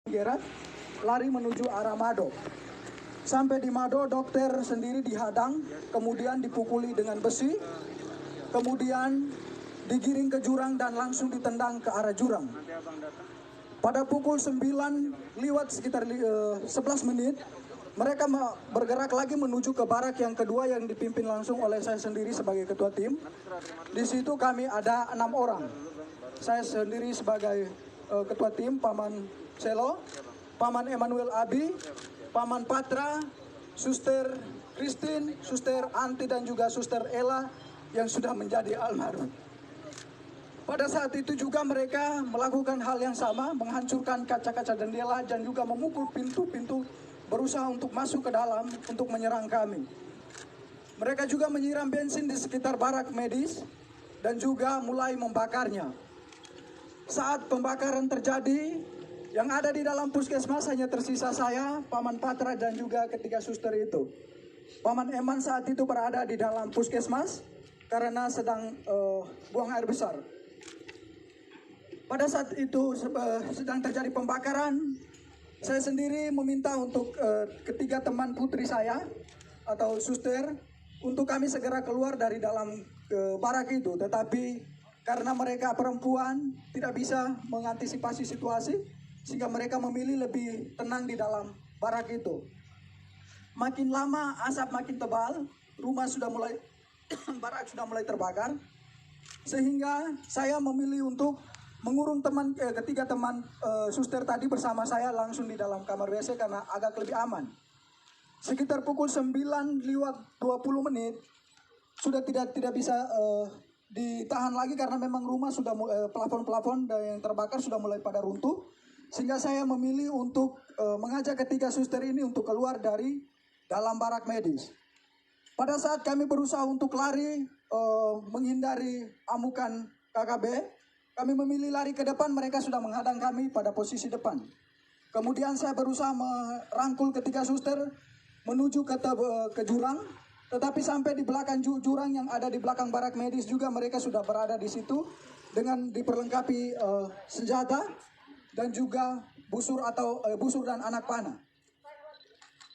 Gerat lari menuju arah Mado. Sampai di Mado, dokter sendiri dihadang, kemudian dipukuli dengan besi, kemudian digiring ke jurang dan langsung ditendang ke arah jurang. Pada pukul 9 lewat sekitar 11 menit, mereka bergerak lagi menuju ke barak yang kedua yang dipimpin langsung oleh saya sendiri sebagai ketua tim. Di situ kami ada 6 orang. Saya sendiri sebagai ketua tim, Paman Selo, Paman Emmanuel Abi, Paman Patra, Suster Christine, Suster Anti dan juga Suster Ella yang sudah menjadi almarhum. Pada saat itu juga mereka melakukan hal yang sama, menghancurkan kaca-kaca jendela dan juga memukul pintu-pintu, berusaha untuk masuk ke dalam untuk menyerang kami. Mereka juga menyiram bensin di sekitar barak medis dan juga mulai membakarnya. Saat pembakaran terjadi, yang ada di dalam puskesmas hanya tersisa saya, Paman Patra dan juga ketiga suster itu. Paman Eman saat itu berada di dalam puskesmas karena sedang buang air besar. Pada saat itu sedang terjadi pembakaran, saya sendiri meminta untuk ketiga teman putri saya atau suster untuk kami segera keluar dari dalam barak itu. Tetapi karena mereka perempuan tidak bisa mengantisipasi situasi, sehingga mereka memilih lebih tenang di dalam barak itu. Makin lama asap makin tebal, rumah sudah mulai barak sudah mulai terbakar, sehingga saya memilih untuk mengurung ketiga teman suster tadi bersama saya langsung di dalam kamar WC karena agak lebih aman. Sekitar pukul 9 lewat 20 menit sudah tidak bisa ditahan lagi karena memang rumah sudah plafon-plafon yang terbakar sudah mulai pada runtuh, sehingga saya memilih untuk mengajak ketiga suster ini untuk keluar dari dalam barak medis. Pada saat kami berusaha untuk lari menghindari amukan KKB, kami memilih lari ke depan, mereka sudah menghadang kami pada posisi depan. Kemudian saya berusaha merangkul ketiga suster menuju ke jurang. Tetapi sampai di belakang jurang yang ada di belakang barak medis juga mereka sudah berada di situ dengan diperlengkapi senjata dan juga busur dan anak panah.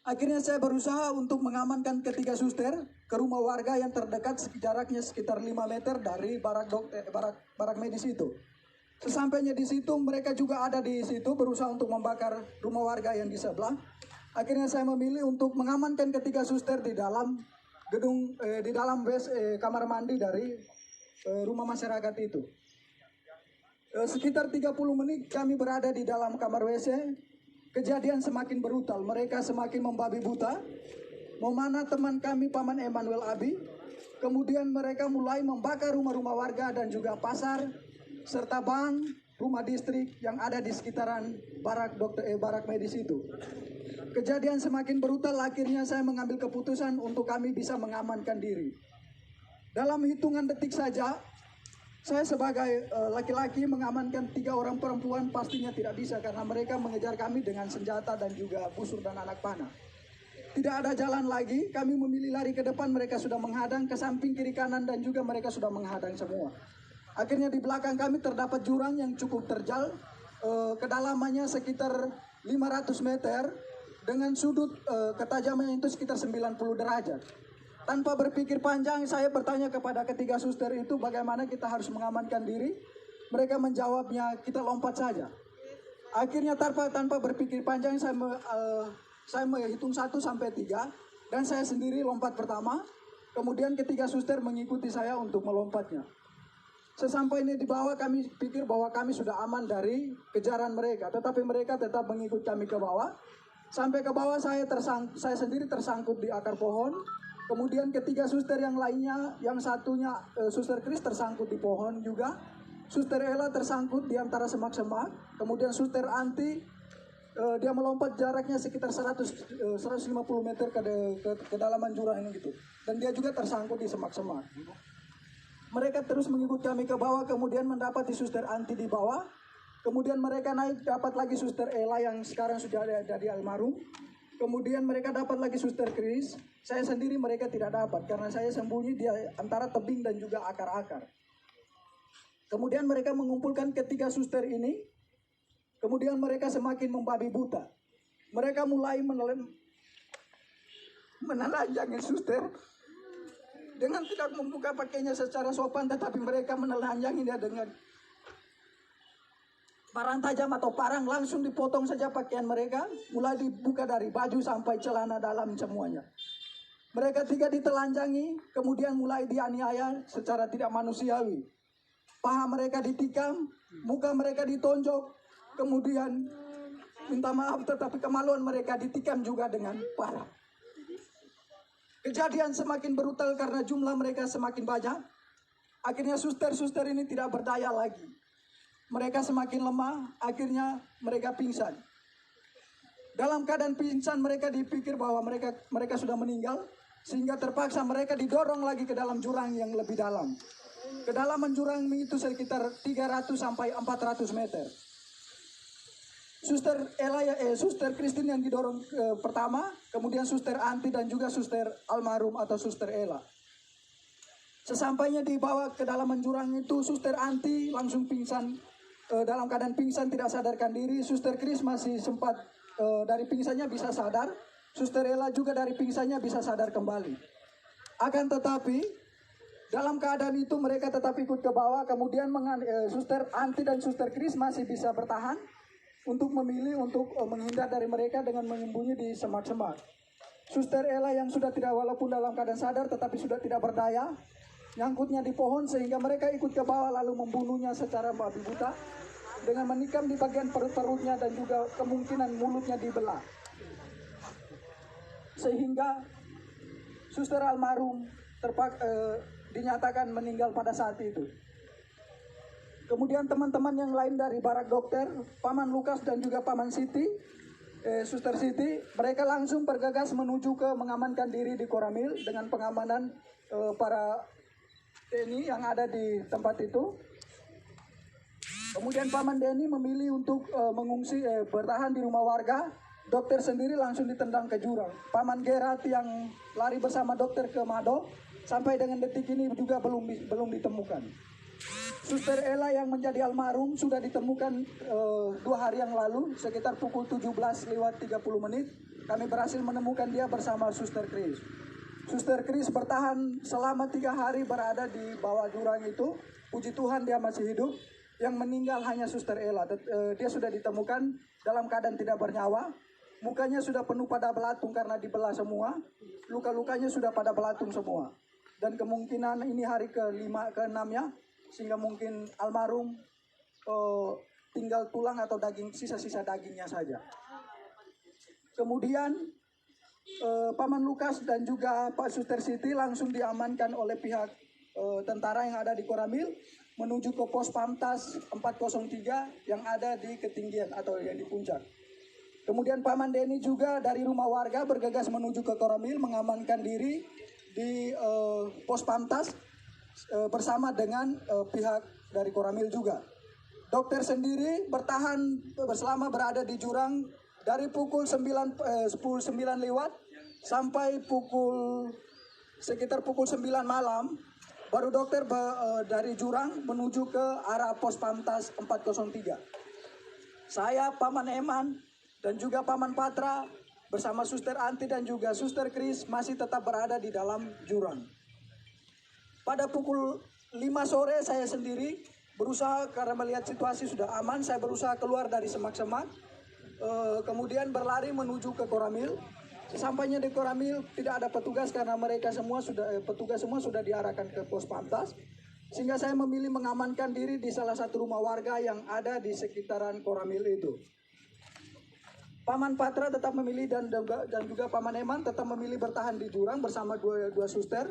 Akhirnya saya berusaha untuk mengamankan ketiga suster ke rumah warga yang terdekat jaraknya sekitar 5 meter dari barak medis itu. Sesampainya di situ mereka juga ada di situ berusaha untuk membakar rumah warga yang di sebelah. Akhirnya saya memilih untuk mengamankan ketiga suster di dalam gedung di dalam kamar mandi dari rumah masyarakat itu. Sekitar 30 menit kami berada di dalam kamar WC. Kejadian semakin brutal, mereka semakin membabi buta memanah teman kami Paman Emmanuel Abi. Kemudian mereka mulai membakar rumah-rumah warga dan juga pasar serta bank, rumah distrik yang ada di sekitaran barak medis itu. Kejadian semakin brutal, akhirnya saya mengambil keputusan untuk kami bisa mengamankan diri. Dalam hitungan detik saja, saya sebagai laki-laki mengamankan 3 orang perempuan pastinya tidak bisa karena mereka mengejar kami dengan senjata dan juga busur dan anak panah. Tidak ada jalan lagi, kami memilih lari ke depan, mereka sudah menghadang ke samping kiri kanan dan juga mereka sudah menghadang semua. Akhirnya di belakang kami terdapat jurang yang cukup terjal, kedalamannya sekitar 500 meter dengan sudut ketajamannya itu sekitar 90 derajat. Tanpa berpikir panjang, saya bertanya kepada ketiga suster itu bagaimana kita harus mengamankan diri. Mereka menjawabnya, kita lompat saja. Akhirnya tanpa berpikir panjang, saya menghitung 1 sampai 3 dan saya sendiri lompat pertama. Kemudian ketiga suster mengikuti saya untuk melompatnya. Sesampainya di bawah kami pikir bahwa kami sudah aman dari kejaran mereka, tetapi mereka tetap mengikut kami ke bawah. Sampai ke bawah saya sendiri tersangkut di akar pohon. Kemudian ketiga suster yang lainnya, yang satunya Suster Chris tersangkut di pohon juga. Suster Ella tersangkut di antara semak-semak. Kemudian Suster Anti, dia melompat jaraknya sekitar 150 meter ke kedalaman jurang ini gitu. Dan dia juga tersangkut di semak-semak. Mereka terus mengikut kami ke bawah, kemudian mendapati Suster Anti di bawah. Kemudian mereka naik, dapat lagi Suster Ella yang sekarang sudah ada jadi almarhum. Kemudian mereka dapat lagi Suster Chris. Saya sendiri mereka tidak dapat karena saya sembunyi di antara tebing dan juga akar-akar. Kemudian mereka mengumpulkan ketiga suster ini. Kemudian mereka semakin membabi buta. Mereka mulai menelanjangi suster dengan tidak membuka pakainya secara sopan, tetapi mereka menelanjangi dia dengan parang tajam atau parang, langsung dipotong saja pakaian mereka, mulai dibuka dari baju sampai celana dalam semuanya. Mereka tiga ditelanjangi, kemudian mulai dianiaya secara tidak manusiawi. Paha mereka ditikam, muka mereka ditonjok, kemudian minta maaf tetapi kemaluan mereka ditikam juga dengan parah. Kejadian semakin brutal karena jumlah mereka semakin banyak. Akhirnya suster-suster ini tidak berdaya lagi. Mereka semakin lemah, akhirnya mereka pingsan. Dalam keadaan pingsan mereka dipikir bahwa mereka sudah meninggal, sehingga terpaksa mereka didorong lagi ke dalam jurang yang lebih dalam. Kedalaman jurang itu sekitar 300 sampai 400 meter. Suster Christine yang didorong pertama, kemudian Suster Anti dan juga Suster Almarhum atau Suster Ella. Sesampainya dibawa ke dalam jurang itu, Suster Anti langsung pingsan, dalam keadaan pingsan tidak sadarkan diri. Suster Chris masih sempat dari pingsannya bisa sadar. Suster Ella juga dari pingsannya bisa sadar kembali. Akan tetapi dalam keadaan itu mereka tetap ikut ke bawah. Kemudian Suster Anti dan Suster Chris masih bisa bertahan untuk memilih untuk menghindar dari mereka dengan menyembunyi di semak-semak. Suster Ella yang sudah tidak, walaupun dalam keadaan sadar tetapi sudah tidak berdaya, nyangkutnya di pohon sehingga mereka ikut ke bawah lalu membunuhnya secara babi buta dengan menikam di bagian perut-perutnya dan juga kemungkinan mulutnya dibelah. Sehingga Suster Almarhum dinyatakan meninggal pada saat itu. Kemudian teman-teman yang lain dari barak dokter, Paman Lukas dan juga Paman Siti, Suster Siti, mereka langsung bergegas menuju ke mengamankan diri di Koramil dengan pengamanan para TNI yang ada di tempat itu. Kemudian Paman Denny memilih untuk mengungsi, bertahan di rumah warga. Dokter sendiri langsung ditendang ke jurang. Paman Gerat yang lari bersama dokter ke Mado, sampai dengan detik ini juga belum ditemukan. Suster Ella yang menjadi almarhum sudah ditemukan 2 hari yang lalu, sekitar pukul 17:30 kami berhasil menemukan dia bersama Suster Chris. Suster Chris bertahan selama 3 hari berada di bawah jurang itu. Puji Tuhan dia masih hidup. Yang meninggal hanya Suster Ella. Dia sudah ditemukan dalam keadaan tidak bernyawa. Mukanya sudah penuh pada belatung karena dibelah semua. Luka-lukanya sudah pada belatung semua. Dan kemungkinan ini hari ke-5, ke-6-nya. Sehingga mungkin almarhum tinggal tulang atau daging, sisa-sisa dagingnya saja. Kemudian Paman Lukas dan juga Pak Suster Siti langsung diamankan oleh pihak tentara yang ada di Koramil menuju ke pos Pamtas 403 yang ada di ketinggian atau yang di puncak. Kemudian Paman Denny juga dari rumah warga bergegas menuju ke Koramil mengamankan diri di pos Pamtas bersama dengan pihak dari Koramil juga. Dokter sendiri bertahan selama berada di jurang dari pukul 9 lewat sampai sekitar pukul 9 malam. Baru dokter dari jurang menuju ke arah pos Pamtas 403. Saya, Paman Eman, dan juga Paman Patra bersama Suster Anti dan juga Suster Chris masih tetap berada di dalam jurang. Pada pukul 5 sore saya sendiri berusaha, karena melihat situasi sudah aman, saya berusaha keluar dari semak-semak. Kemudian berlari menuju ke Koramil. Sesampainya di Koramil tidak ada petugas karena petugas semua sudah diarahkan ke pos Pamtas. Sehingga saya memilih mengamankan diri di salah satu rumah warga yang ada di sekitaran Koramil itu. Paman Patra tetap memilih dan juga Paman Eman tetap memilih bertahan di jurang bersama dua suster,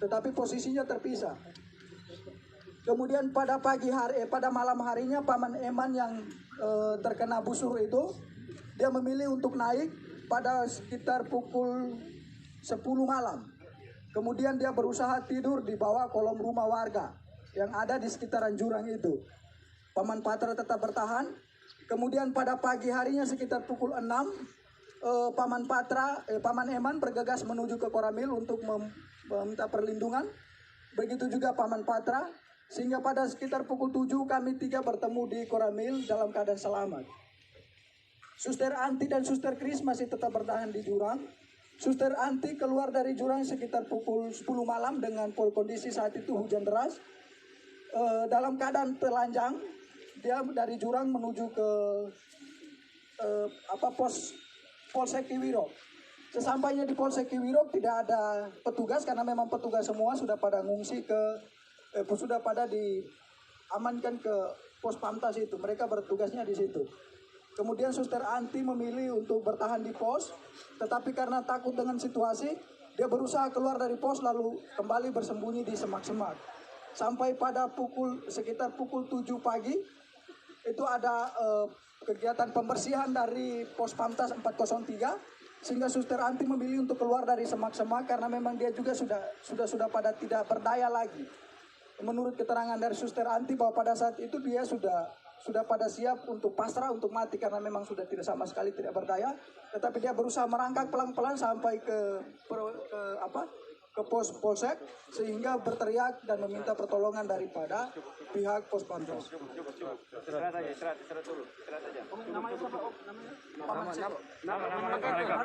tetapi posisinya terpisah. Kemudian pada malam harinya Paman Eman yang terkena busur itu, dia memilih untuk naik pada sekitar pukul 10 malam. Kemudian dia berusaha tidur di bawah kolom rumah warga yang ada di sekitaran jurang itu. Paman Patra tetap bertahan. Kemudian pada pagi harinya sekitar pukul 6, Paman Eman bergegas menuju ke Koramil untuk meminta perlindungan. Begitu juga Paman Patra. Sehingga pada sekitar pukul 7 kami 3 bertemu di Koramil dalam keadaan selamat. Suster Anti dan Suster Kris masih tetap bertahan di jurang. Suster Anti keluar dari jurang sekitar pukul 10 malam dengan kondisi saat itu hujan deras. Dalam keadaan telanjang, dia dari jurang menuju ke Polsek Kiwirok. Sesampainya di Polsek Kiwirok tidak ada petugas karena memang petugas semua sudah pada ngungsi sudah pada diamankan ke pos Pamtas itu. Mereka bertugasnya di situ. Kemudian Suster Anti memilih untuk bertahan di pos, tetapi karena takut dengan situasi, dia berusaha keluar dari pos lalu kembali bersembunyi di semak-semak. Sampai pada sekitar pukul 7 pagi, itu ada kegiatan pembersihan dari pos Pamtas 403, sehingga Suster Anti memilih untuk keluar dari semak-semak karena memang dia juga sudah pada tidak berdaya lagi. Menurut keterangan dari Suster Anti bahwa pada saat itu dia sudah pada siap untuk pasrah, untuk mati karena memang sudah tidak sama sekali tidak berdaya, tetapi dia berusaha merangkak pelan-pelan sampai ke pos polsek sehingga berteriak dan meminta pertolongan daripada pihak pos Pamtas. Istirahat dulu. Namanya siapa? Namanya?